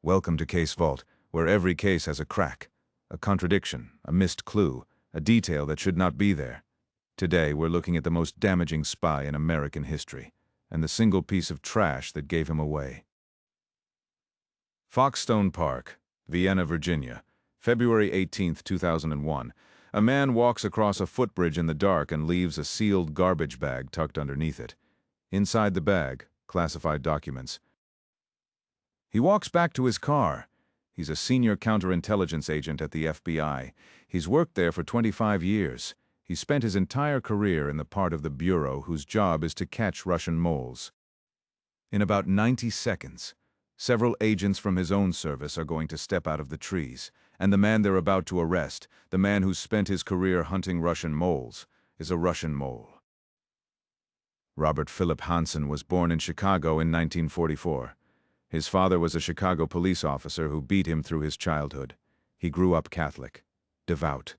Welcome to Case Vault, where every case has a crack, a contradiction, a missed clue, a detail that should not be there. Today, we're looking at the most damaging spy in American history, and the single piece of trash that gave him away. Foxstone Park, Vienna, Virginia, February 18, 2001. A man walks across a footbridge in the dark and leaves a sealed garbage bag tucked underneath it. Inside the bag, classified documents. He walks back to his car. He's a senior counterintelligence agent at the FBI. He's worked there for 25 years. He's spent his entire career in the part of the Bureau whose job is to catch Russian moles. In about 90 seconds, several agents from his own service are going to step out of the trees, and the man they're about to arrest, the man who's spent his career hunting Russian moles, is a Russian mole. Robert Philip Hanssen was born in Chicago in 1944. His father was a Chicago police officer who beat him through his childhood. He grew up Catholic, devout,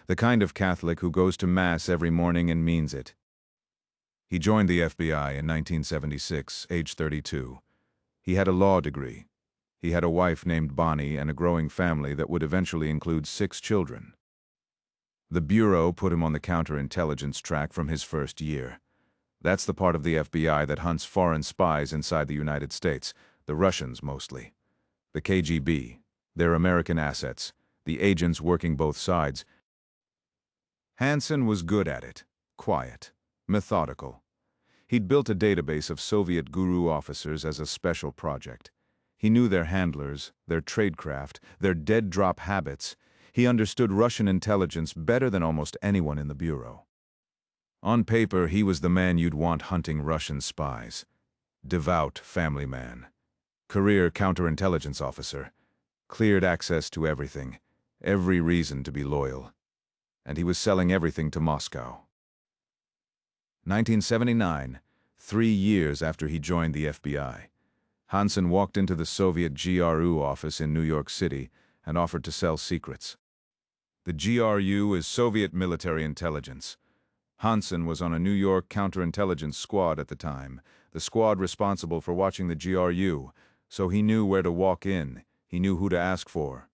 the kind of Catholic who goes to Mass every morning and means it. He joined the FBI in 1976, age 32. He had a law degree. He had a wife named Bonnie and a growing family that would eventually include 6 children. The Bureau put him on the counterintelligence track from his first year. That's the part of the FBI that hunts foreign spies inside the United States, the Russians mostly. The KGB, their American assets, the agents working both sides. Hanssen was good at it, quiet, methodical. He'd built a database of Soviet GRU officers as a special project. He knew their handlers, their tradecraft, their dead-drop habits. He understood Russian intelligence better than almost anyone in the Bureau. On paper, he was the man you'd want hunting Russian spies. Devout family man. Career counterintelligence officer. Cleared access to everything. Every reason to be loyal. And he was selling everything to Moscow. 1979, 3 years after he joined the FBI. Hanssen walked into the Soviet GRU office in New York City and offered to sell secrets. The GRU is Soviet military intelligence. Hanssen was on a New York counterintelligence squad at the time, the squad responsible for watching the GRU, so he knew where to walk in, he knew who to ask for.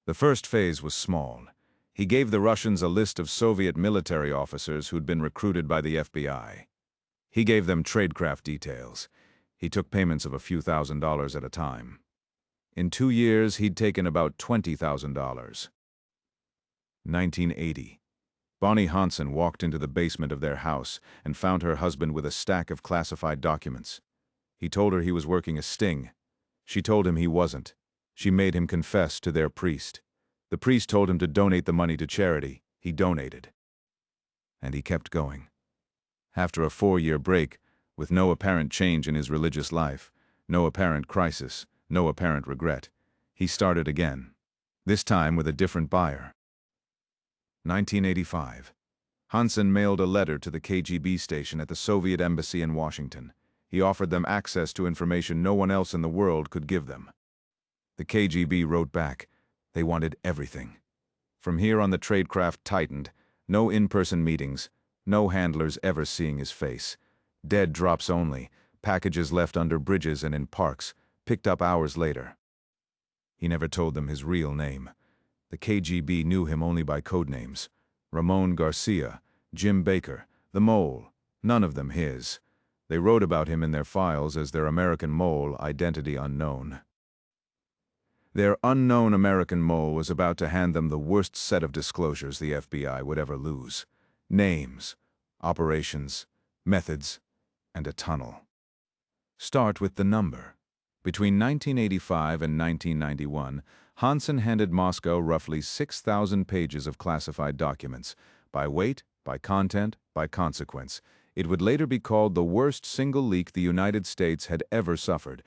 The first phase was small. He gave the Russians a list of Soviet military officers who'd been recruited by the FBI. He gave them tradecraft details. He took payments of a few $1,000s at a time. In 2 years, he'd taken about $20,000. 1980. Bonnie Hanssen walked into the basement of their house and found her husband with a stack of classified documents. He told her he was working a sting. She told him he wasn't. She made him confess to their priest. The priest told him to donate the money to charity. He donated. And he kept going. After a 4-year break, with no apparent change in his religious life, no apparent crisis, no apparent regret, he started again, this time with a different buyer. 1985. Hanssen mailed a letter to the KGB station at the Soviet embassy in Washington. He offered them access to information no one else in the world could give them. The KGB wrote back. They wanted everything. From here on, the tradecraft tightened. No in-person meetings, no handlers ever seeing his face. Dead drops only, packages left under bridges and in parks, picked up hours later. He never told them his real name. The KGB knew him only by codenames. Ramon Garcia, Jim Baker, the Mole, none of them his. They wrote about him in their files as their American Mole, identity unknown. Their unknown American Mole was about to hand them the worst set of disclosures the FBI would ever lose. Names, operations, methods, and a tunnel. Start with the number. Between 1985 and 1991, Hanssen handed Moscow roughly 6,000 pages of classified documents, by weight, by content, by consequence. It would later be called the worst single leak the United States had ever suffered.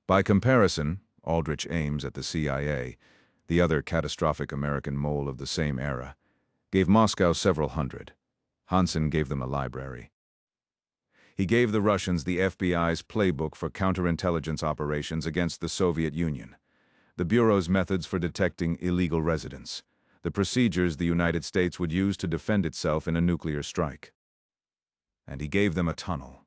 By comparison, Aldrich Ames at the CIA, the other catastrophic American mole of the same era, gave Moscow several hundred. Hanssen gave them a library. He gave the Russians the FBI's playbook for counterintelligence operations against the Soviet Union, the Bureau's methods for detecting illegal residents, the procedures the United States would use to defend itself in a nuclear strike. And he gave them a tunnel.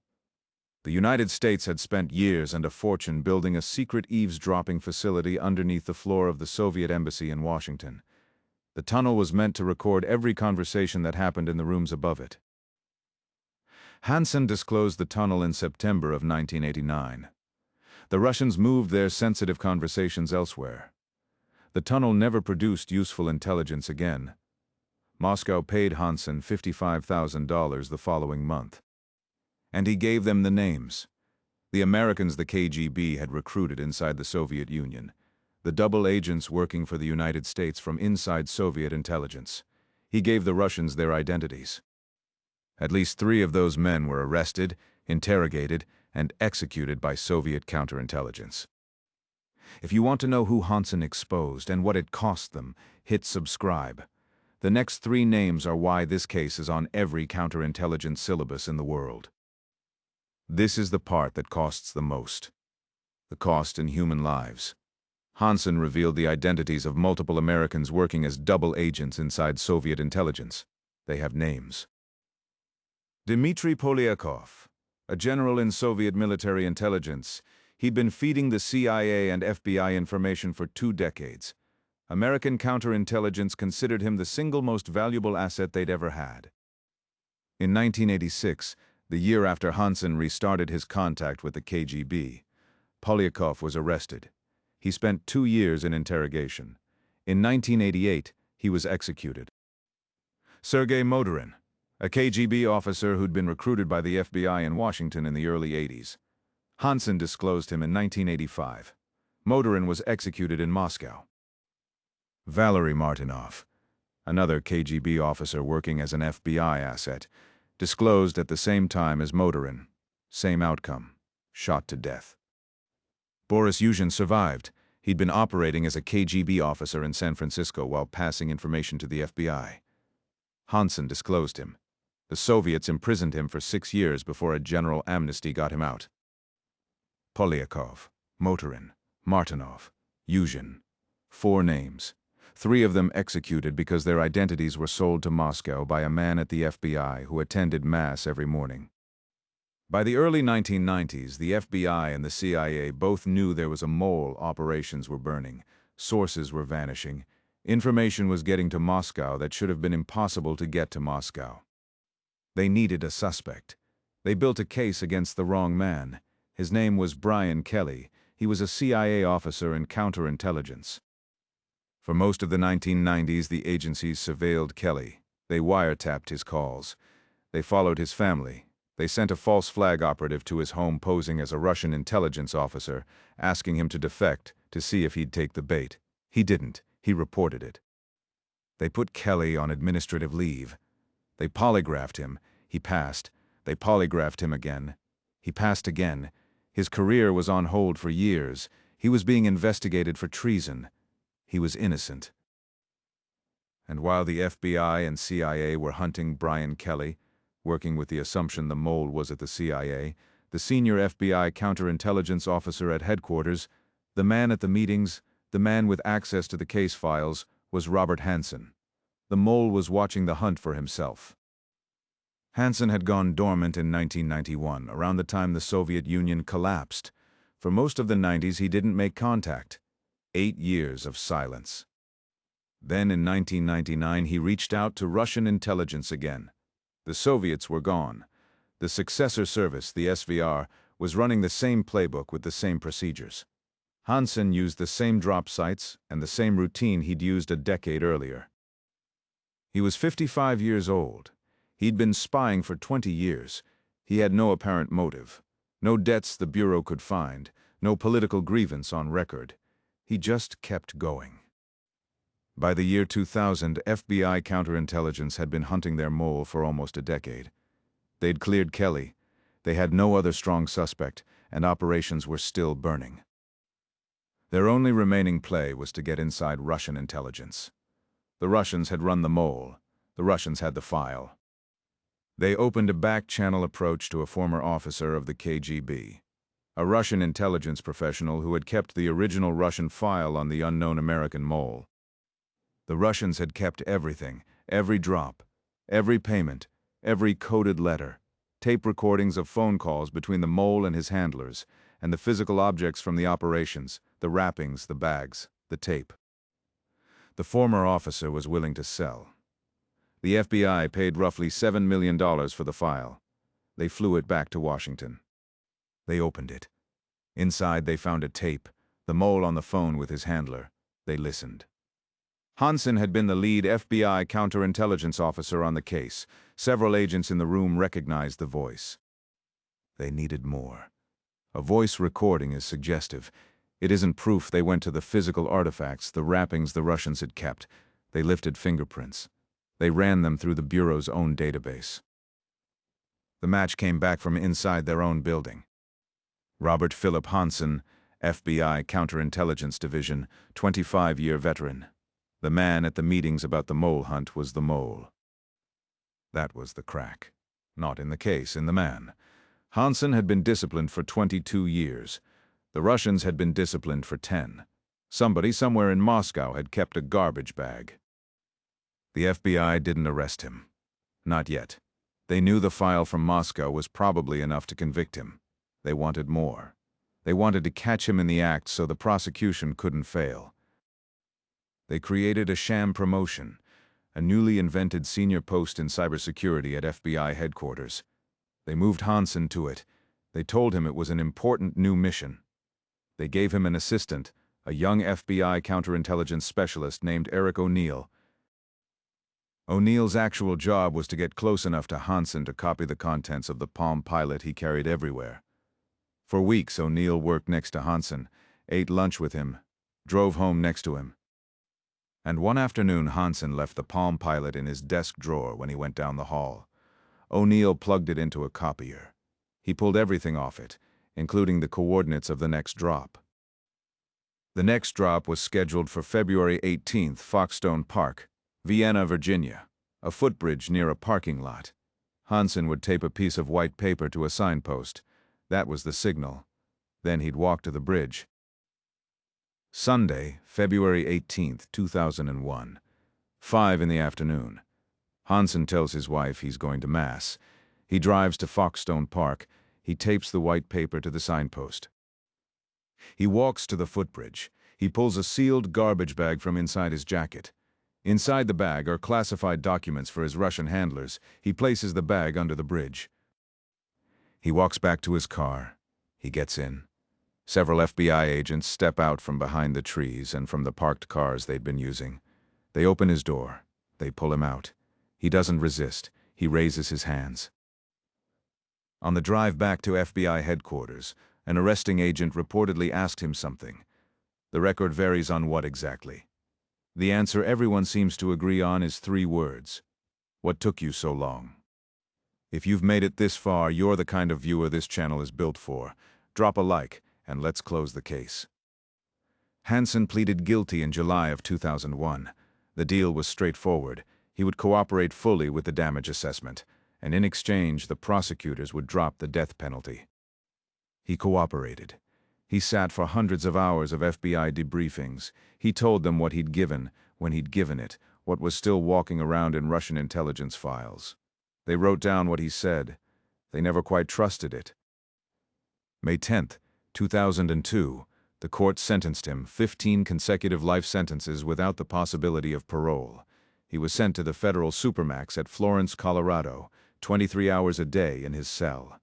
The United States had spent years and a fortune building a secret eavesdropping facility underneath the floor of the Soviet embassy in Washington. The tunnel was meant to record every conversation that happened in the rooms above it. Hanssen disclosed the tunnel in September of 1989. The Russians moved their sensitive conversations elsewhere. The tunnel never produced useful intelligence again. Moscow paid Hanssen $55,000 the following month. And he gave them the names. The Americans the KGB had recruited inside the Soviet Union. The double agents working for the United States from inside Soviet intelligence. He gave the Russians their identities. At least 3 of those men were arrested, interrogated, and executed by Soviet counterintelligence. If you want to know who Hanssen exposed and what it cost them, hit subscribe. The next 3 names are why this case is on every counterintelligence syllabus in the world. This is the part that costs the most. The cost in human lives. Hanssen revealed the identities of multiple Americans working as double agents inside Soviet intelligence. They have names. Dmitry Polyakov, a general in Soviet military intelligence. He'd been feeding the CIA and FBI information for 2 decades. American counterintelligence considered him the single most valuable asset they'd ever had. In 1986, the year after Hanssen restarted his contact with the KGB, Polyakov was arrested. He spent 2 years in interrogation. In 1988, he was executed. Sergei Motorin, a KGB officer who'd been recruited by the FBI in Washington in the early 80s. Hanssen disclosed him in 1985. Motorin was executed in Moscow. Valery Martinov, another KGB officer working as an FBI asset, disclosed at the same time as Motorin. Same outcome, shot to death. Boris Yuzhin survived. He'd been operating as a KGB officer in San Francisco while passing information to the FBI. Hanssen disclosed him. The Soviets imprisoned him for 6 years before a general amnesty got him out. Polyakov, Motorin, Martinov, Yuzhin. 4 names. 3 of them executed because their identities were sold to Moscow by a man at the FBI who attended Mass every morning. By the early 1990s, the FBI and the CIA both knew there was a mole. Operations were burning, sources were vanishing, information was getting to Moscow that should have been impossible to get to Moscow. They needed a suspect. They built a case against the wrong man. His name was Brian Kelly. He was a CIA officer in counterintelligence. For most of the 1990s, the agencies surveilled Kelly. They wiretapped his calls. They followed his family. They sent a false flag operative to his home posing as a Russian intelligence officer, asking him to defect to see if he'd take the bait. He didn't. He reported it. They put Kelly on administrative leave. They polygraphed him. He passed. They polygraphed him again. He passed again. His career was on hold for years. He was being investigated for treason. He was innocent. And while the FBI and CIA were hunting Brian Kelly, working with the assumption the mole was at the CIA, the senior FBI counterintelligence officer at headquarters, the man at the meetings, the man with access to the case files, was Robert Hanssen. The mole was watching the hunt for himself. Hanssen had gone dormant in 1991, around the time the Soviet Union collapsed. For most of the 90s, he didn't make contact. 8 years of silence. Then in 1999, he reached out to Russian intelligence again. The Soviets were gone. The successor service, the SVR, was running the same playbook with the same procedures. Hanssen used the same drop sites and the same routine he'd used a decade earlier. He was 55 years old. He'd been spying for 20 years. He had no apparent motive. No debts the Bureau could find. No political grievance on record. He just kept going. By the year 2000, FBI counterintelligence had been hunting their mole for almost a decade. They'd cleared Kelly. They had no other strong suspect, and operations were still burning. Their only remaining play was to get inside Russian intelligence. The Russians had run the mole. The Russians had the file. They opened a back-channel approach to a former officer of the KGB, a Russian intelligence professional who had kept the original Russian file on the unknown American mole. The Russians had kept everything, every drop, every payment, every coded letter, tape recordings of phone calls between the mole and his handlers, and the physical objects from the operations, the wrappings, the bags, the tape. The former officer was willing to sell. The FBI paid roughly $7 million for the file. They flew it back to Washington. They opened it. Inside they found a tape, the mole on the phone with his handler. They listened. Hanssen had been the lead FBI counterintelligence officer on the case. Several agents in the room recognized the voice. They needed more. A voice recording is suggestive. It isn't proof. They went to the physical artifacts, the wrappings the Russians had kept. They lifted fingerprints. They ran them through the Bureau's own database. The match came back from inside their own building. Robert Philip Hanssen, FBI Counterintelligence Division, 25-year veteran. The man at the meetings about the mole hunt was the mole. That was the crack. Not in the case, in the man. Hanssen had been disciplined for 22 years. The Russians had been disciplined for 10. Somebody somewhere in Moscow had kept a garbage bag. The FBI didn't arrest him. Not yet. They knew the file from Moscow was probably enough to convict him. They wanted more. They wanted to catch him in the act so the prosecution couldn't fail. They created a Sham Promotion, a newly invented senior post in cybersecurity at FBI headquarters. They moved Hanssen to it. They told him it was an important new mission. They gave him an assistant, a young FBI counterintelligence specialist named Eric O'Neill. O'Neill's actual job was to get close enough to Hanssen to copy the contents of the Palm Pilot he carried everywhere. For weeks, O'Neill worked next to Hanssen, ate lunch with him, drove home next to him. And one afternoon, Hanssen left the Palm Pilot in his desk drawer when he went down the hall. O'Neill plugged it into a copier. He pulled everything off it, including the coordinates of the next drop. The next drop was scheduled for February 18th, Foxstone Park, Vienna, Virginia, a footbridge near a parking lot. Hanssen would tape a piece of white paper to a signpost. That was the signal. Then he'd walk to the bridge. Sunday, February 18th, 2001, 5 in the afternoon. Hanssen tells his wife he's going to Mass. He drives to Foxstone Park. He tapes the white paper to the signpost. He walks to the footbridge. He pulls a sealed garbage bag from inside his jacket. Inside the bag are classified documents for his Russian handlers. He places the bag under the bridge. He walks back to his car. He gets in. Several FBI agents step out from behind the trees and from the parked cars they'd been using. They open his door. They pull him out. He doesn't resist. He raises his hands. On the drive back to FBI headquarters, an arresting agent reportedly asked him something. The record varies on what exactly. The answer everyone seems to agree on is 3 words. What took you so long? If you've made it this far, you're the kind of viewer this channel is built for. Drop a like, and let's close the case. Hanssen pleaded guilty in July of 2001. The deal was straightforward. He would cooperate fully with the damage assessment, and in exchange, the prosecutors would drop the death penalty. He cooperated. He sat for hundreds of hours of FBI debriefings. He told them what he'd given, when he'd given it, what was still walking around in Russian intelligence files. They wrote down what he said. They never quite trusted it. May 10th, 2002, the court sentenced him 15 consecutive life sentences without the possibility of parole. He was sent to the federal supermax at Florence, Colorado, 23 hours a day in his cell.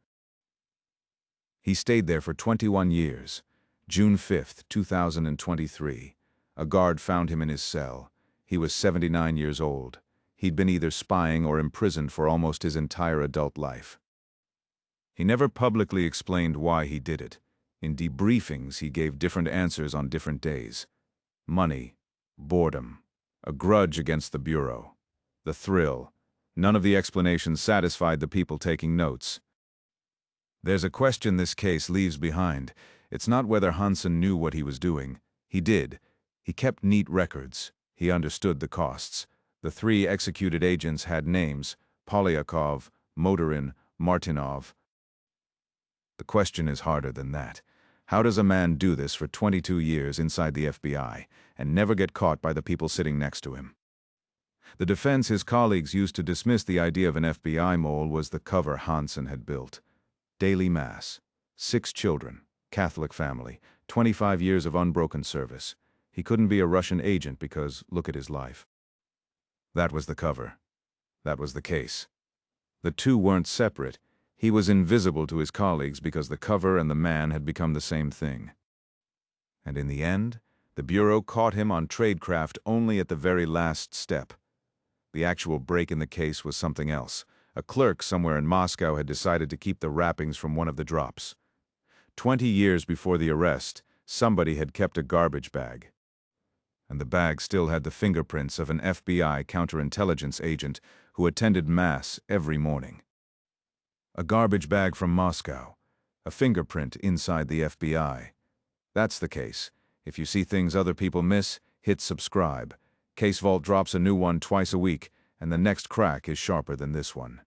He stayed there for 21 years. June 5th, 2023. A guard found him in his cell. He was 79 years old. He'd been either spying or imprisoned for almost his entire adult life. He never publicly explained why he did it. In debriefings, he gave different answers on different days. Money, boredom, a grudge against the Bureau, the thrill. None of the explanations satisfied the people taking notes. There's a question this case leaves behind. It's not whether Hanssen knew what he was doing. He did. He kept neat records. He understood the costs. The 3 executed agents had names: Polyakov, Motorin, Martinov. The question is harder than that. How does a man do this for 22 years inside the FBI and never get caught by the people sitting next to him? The defense his colleagues used to dismiss the idea of an FBI mole was the cover Hanssen had built. Daily Mass. 6 children. Catholic family. 25 years of unbroken service. He couldn't be a Russian agent because look at his life. That was the cover. That was the case. The two weren't separate. He was invisible to his colleagues because the cover and the man had become the same thing. And in the end, the Bureau caught him on tradecraft only at the very last step. The actual break in the case was something else. A clerk somewhere in Moscow had decided to keep the wrappings from one of the drops. 20 years before the arrest, somebody had kept a garbage bag. And the bag still had the fingerprints of an FBI counterintelligence agent who attended Mass every morning. A garbage bag from Moscow. A fingerprint inside the FBI. That's the case. If you see things other people miss, hit subscribe. Case Vault drops a new one twice a week, and the next crack is sharper than this one.